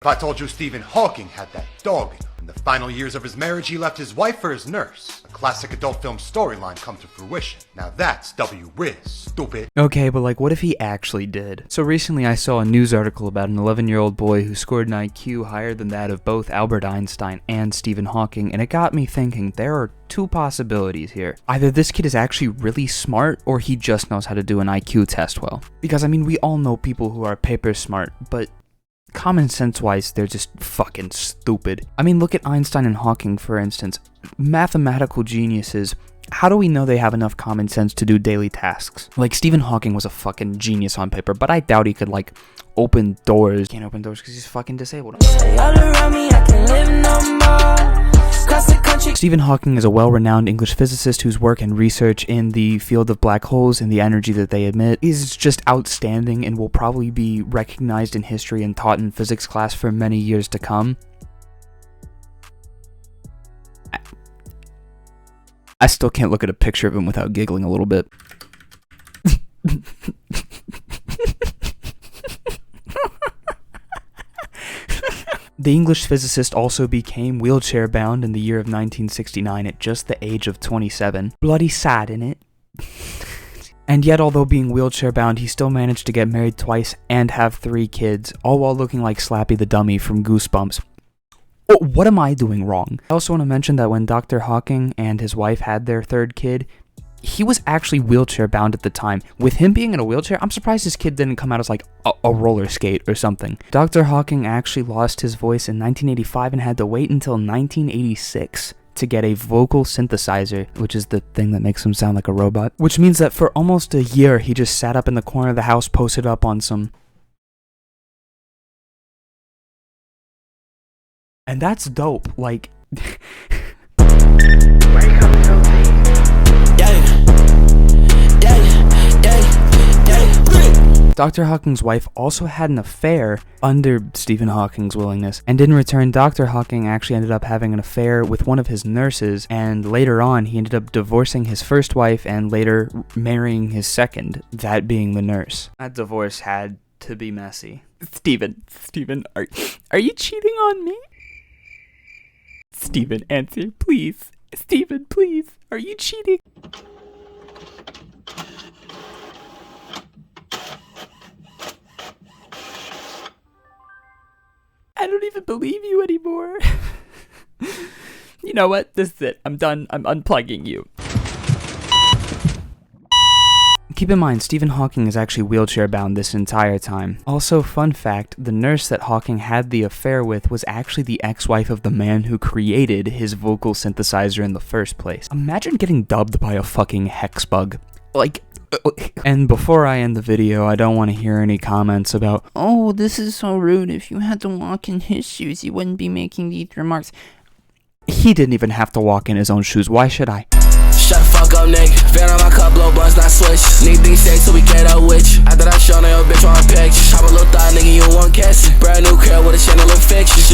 If I told you Stephen Hawking had that dog in him. In the final years of his marriage, he left his wife for his nurse. A classic adult film storyline come to fruition. Now that's W-Riz, stupid. Okay, but like, what if he actually did? So recently I saw a news article about an 11-year-old boy who scored an IQ higher than that of both Albert Einstein and Stephen Hawking, and it got me thinking there are two possibilities here. Either this kid is actually really smart, or he just knows how to do an IQ test well. Because I mean, we all know people who are paper smart, but common sense wise, they're just fucking stupid. I mean, look at Einstein and Hawking, for instance. Mathematical geniuses. How do we know they have enough common sense to do daily tasks? Like, Stephen Hawking was a fucking genius on paper, but I doubt he could, like, open doors. Can't open doors because he's fucking disabled. Stephen Hawking is a well-renowned English physicist whose work and research in the field of black holes and the energy that they emit is just outstanding and will probably be recognized in history and taught in physics class for many years to come. I still can't look at a picture of him without giggling a little bit. The English physicist also became wheelchair-bound in the year of 1969 at just the age of 27. Bloody sad, innit? And yet, although being wheelchair-bound, he still managed to get married twice and have 3 kids, all while looking like Slappy the Dummy from Goosebumps. Oh, what am I doing wrong? I also want to mention that when Dr. Hawking and his wife had their 3rd kid, he was actually wheelchair bound at the time. With him being in a wheelchair, I'm surprised his kid didn't come out as like a roller skate or something. Dr. Hawking actually lost his voice in 1985 and had to wait until 1986 to get a vocal synthesizer, which is the thing that makes him sound like a robot. Which means that for almost a year, he just sat up in the corner of the house, posted up on some... And that's dope, like... Dr. Hawking's wife also had an affair under Stephen Hawking's willingness, and in return, Dr. Hawking actually ended up having an affair with one of his nurses, and later on, he ended up divorcing his first wife and later marrying his second, that being the nurse. That divorce had to be messy. Stephen, are you cheating on me? Stephen, answer, please. Stephen, please, are you cheating? I don't even believe you anymore. You know what? This is it. I'm done. I'm unplugging you. Keep in mind, Stephen Hawking is actually wheelchair bound this entire time. Also, fun fact, the nurse that Hawking had the affair with was actually the ex-wife of the man who created his vocal synthesizer in the first place. Imagine getting dubbed by a fucking hex bug. Like... And before I end the video, I don't want to hear any comments about, oh, this is so rude. If you had to walk in his shoes, you wouldn't be making these remarks. He didn't even have to walk in his own shoes. Why should I? Shut the fuck up, nigga. Fan on my cup, blow buzz, not switch. Need things say till we get a witch. After that show, now your bitch on a picture. Chop a little thigh, nigga, you want catch. Brand new crib with a Chanel fixture. She